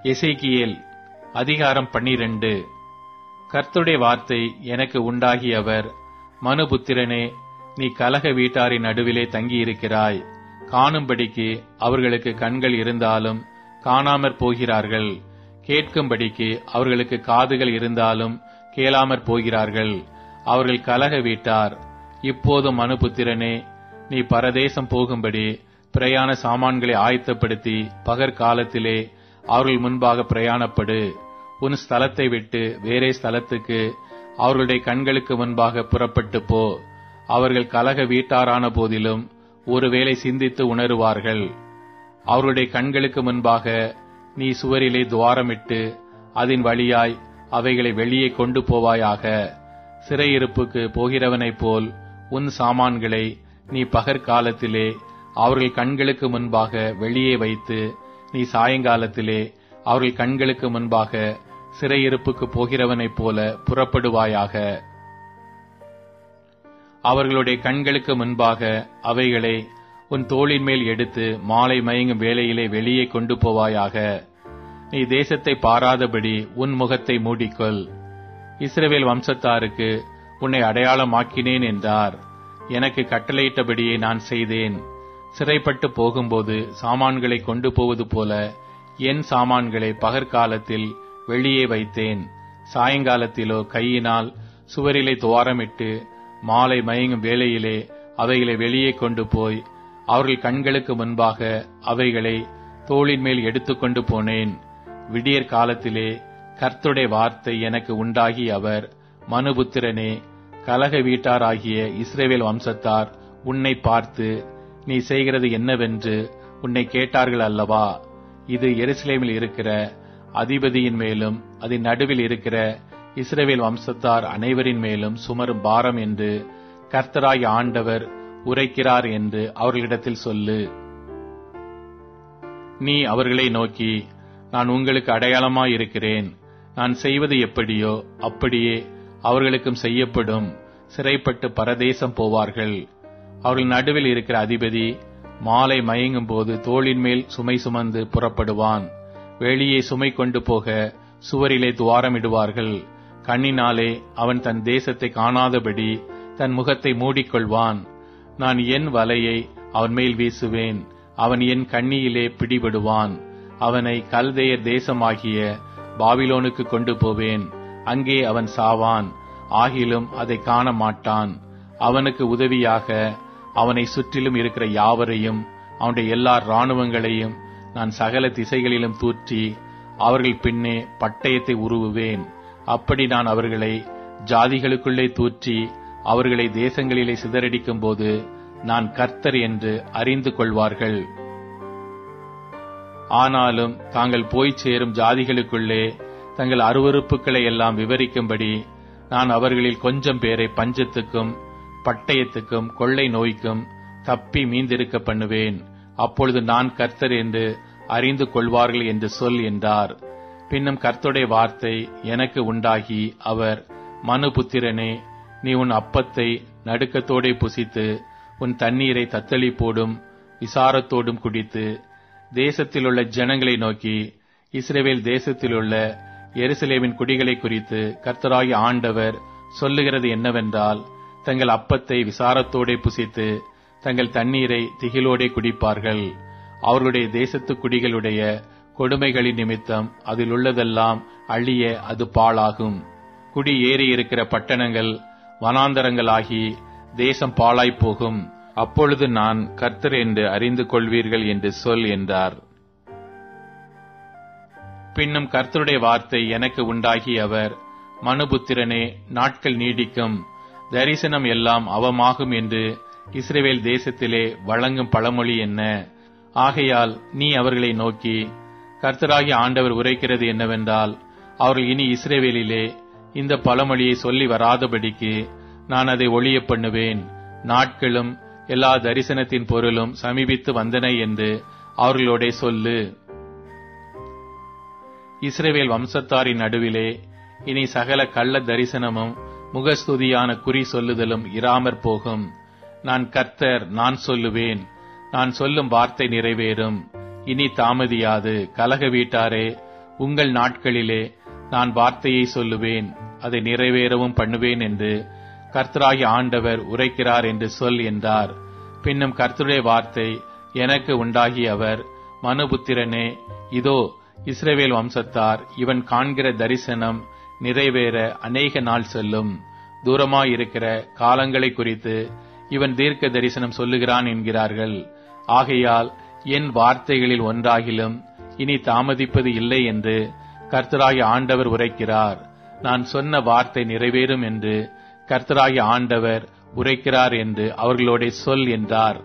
எசேக்கியேல் அதிகாரம் 12. கர்த்தருடைய வார்த்தை எனக்கு உண்டாகியவர், மனுபுத்திரனே, நீ கலக வீட்டாரின் நடுவிலே தங்கியிருக்கிறாய். காணும்படிக்கு அவர்களுக்கு கண்கள் இருந்தாலும் காணாமற் போகிறார்கள், கேட்கும்படிக்கு அவர்களுக்கு காதுகள் இருந்தாலும் கேளாமற் போகிறார்கள். அவர்கள் கலக வீட்டார். இப்போதும் மனுபுத்திரனே, நீ பரதேசம் போகும்படி பிரயாண சாமான்களை ஆயத்தப்படுத்தி பகற்காலத்திலே அவர்கள் முன்பாக பிரயாணப்படு. உன் ஸ்தலத்தை விட்டு வேறே ஸ்தலத்துக்கு அவர்களுடைய கண்களுக்கு முன்பாக புறப்பட்டு போ. அவர்கள் கலக வீட்டாரான போதிலும் ஒருவேளை சிந்தித்து உணருவார்கள். அவர்களுடைய கண்களுக்கு முன்பாக நீ சுவரிலே துவாரமிட்டு அதன் வழியாய் அவைகளை வெளியே கொண்டு போவாயாக. சிறையிருப்புக்கு போகிறவனைப் போல் உன் சாமான்களை நீ பகற்காலத்திலே அவர்கள் கண்களுக்கு முன்பாக வெளியே வைத்து, நீ சாயங்காலத்திலே அவர்கள் கண்களுக்கு முன்பாக சிறையிருப்புக்கு போகிறவனைப் போல புறப்படுவாயாக. அவர்களுடைய கண்களுக்கு முன்பாக அவைகளை உன் தோளின் மேல் எடுத்து மாலை மயங்கும் வேளையிலே வெளியே கொண்டு போவாயாக. நீ தேசத்தை பாராதபடி உன் முகத்தை மூடிக்கொள். இஸ்ரவேல் வம்சத்தாருக்கு உன்னை அடையாளமாக்கினேன் என்றார். எனக்கு கட்டளையிட்டபடியே நான் செய்தேன். சிறைப்பட்டு போகும்போது சாமான்களை கொண்டு போவது போல என் சாமான்களை பகற்காலத்தில் வெளியே வைத்தேன். சாயங்காலத்திலோ கையினால் சுவரிலே துவாரமிட்டு மாலை மயங்கும் வேளையிலே அவைகளை வெளியே கொண்டு போய் அவர்கள் கண்களுக்கு முன்பாக அவைகளை தோளின் மேல் எடுத்துக்கொண்டு போனேன். விடியற் காலத்திலே கர்த்தருடைய வார்த்தை எனக்கு உண்டாகி அவர், மனுபுத்திரனே, கலக வீட்டாராகிய இஸ்ரவேல் வம்சத்தார் உன்னை பார்த்து, நீ செய்கிறது என்னவென்று உன்னை கேட்டார்கள் அல்லவா? இது எருசலேமில் இருக்கிற அதிபதியின் மேலும் அதன் நடுவில் இருக்கிற இஸ்ரவேல் வம்சத்தார் அனைவரின் மேலும் சுமரும் பாரம் என்று கர்த்தராகிய ஆண்டவர் உரைக்கிறார் என்று அவர்களிடத்தில் சொல்லு. நீ அவர்களை நோக்கி, நான் உங்களுக்கு அடையாளமாயிருக்கிறேன். நான் செய்வது எப்படியோ அப்படியே அவர்களுக்கும் செய்யப்படும். சிறைப்பட்டு பரதேசம் போவார்கள். அவர்கள் நடுவில் இருக்கிற அதிபதி மாலை மயங்கும் போது தோளின் மேல் சுமை சுமந்து புறப்படுவான். வெளியே சுமை கொண்டு போக சுவரிலே துவாரமிடுவார்கள். கண்ணினாலே அவன் தன் தேசத்தை காணாதபடி தன் முகத்தை மூடிக்கொள்வான். நான் என் வலையை அவன் மேல் வீசுவேன். அவன் என் கண்ணியிலே பிடிபடுவான். அவனை கல்தேயர் தேசமாகிய பாபிலோனுக்கு கொண்டு போவேன். அங்கே அவன் சாவான், ஆகிலும் அதை காண மாட்டான். அவனுக்கு உதவியாக அவனை சுற்றிலும் இருக்கிற யாவரையும் அவனுடைய எல்லா இராணுவங்களையும் நான் சகல திசைகளிலும் தூற்றி அவர்கள் பின்னே பட்டயத்தை உருவுவேன். அப்படி நான் அவர்களை ஜாதிகளுக்குள்ளே தூற்றி அவர்களை தேசங்களிலே சிதறடிக்கும் போது நான் கர்த்தர் என்று அறிந்து கொள்வார்கள். ஆனாலும் தாங்கள் போய் சேரும் ஜாதிகளுக்குள்ளே தங்கள் அருவருப்புகளை எல்லாம் விவரிக்கும்படி நான் அவர்களில் கொஞ்சம் பேரை பஞ்சத்துக்கும் பட்டயத்துக்கும் கொள்ளை நோய்க்கும் தப்பி மீந்திருக்க பண்ணுவேன். அப்பொழுது நான் கர்த்தர் என்று அறிந்து கொள்வார்கள் என்று சொல் என்றார். பின்னும் கர்த்தருடைய வார்த்தை எனக்கு உண்டாகி அவர், மனுபுத்திரனே, நீ உன் அப்பத்தை நடுக்கத்தோடே புசித்து உன் தண்ணீரை தத்தளிப்போடும் விசாரத்தோடும் குடித்து தேசத்திலுள்ள ஜனங்களை நோக்கி, இஸ்ரவேல் தேசத்திலுள்ள எருசலேமின் குடிகளை குறித்து கர்த்தராகிய ஆண்டவர் சொல்லுகிறது என்னவென்றால், தங்கள் அப்பத்தை விசாரத்தோடே புசித்து தங்கள் தண்ணீரை திகிலோடே குடிப்பார்கள். அவர்களுடைய தேசத்து குடிகளுடைய கொடுமைகளின் நிமித்தம் அதில் உள்ளதெல்லாம் அழிய அது பாழாகும். குடி ஏறி இருக்கிற பட்டணங்கள் வனாந்தரங்களாகி தேசம் பாழாய்ப்போகும். அப்பொழுது நான் கர்த்தர் என்று அறிந்து கொள்வீர்கள் என்று சொல் என்றார். பின்னும் கர்த்தருடைய வார்த்தை எனக்கு உண்டாகி அவர், மனுபுத்திரனே, நாட்கள் நீடிக்கும், தரிசனம் எல்லாம் அவமாகும் என்று இஸ்ரவேல் தேசத்திலே வழங்கும் பழமொழி என்ன? ஆகையால் நீ அவர்களை நோக்கி, கர்த்தராகிய ஆண்டவர் உரைக்கிறது என்னவென்றால், அவர்கள் இனி இஸ்ரவேலிலே இந்த பழமொழியை சொல்லி வராதபடிக்கு நான் அதை ஒழிய பண்ணுவேன். நாட்களும் எல்லா தரிசனத்தின் பொருளும் சமீபித்து வந்தன என்று அவர்களோடே சொல்லு. இஸ்ரவேல் வம்சத்தாரின் நடுவிலே இனி சகல கள்ள தரிசனமும் முகஸ்துதியான குறி சொல்லுதலும் இராமற் போகும். நான் கர்த்தர், நான் சொல்லுவேன். நான் சொல்லும் வார்த்தை நிறைவேறும். இனி தாமதியாது. கலக வீட்டாரே, உங்கள் நாட்களிலே நான் வார்த்தையை சொல்லுவேன், அதை நிறைவேறவும் பண்ணுவேன் என்று கர்த்தராகிய ஆண்டவர் உரைக்கிறார் என்று சொல் என்றார். பின்னும் கர்த்தருடைய வார்த்தை எனக்கு உண்டாகிய அவர், மனுபுத்திரனே, இதோ இஸ்ரவேல் வம்சத்தார் இவன் காண்கிற தரிசனம் நிறைவேற அநேக நாள் செல்லும். தூரமாயிருக்கிற காலங்களை குறித்து இவன் தீர்க்க தரிசனம் சொல்லுகிறான் என்கிறார்கள். ஆகையால் என் வார்த்தைகளில் ஒன்றாகிலும் இனி தாமதிப்பது இல்லை என்று கர்த்தராகிய ஆண்டவர் உரைக்கிறார். நான் சொன்ன வார்த்தை நிறைவேறும் என்று கர்த்தராகிய ஆண்டவர் உரைக்கிறார் என்று அவர்களோட சொல் என்றார்.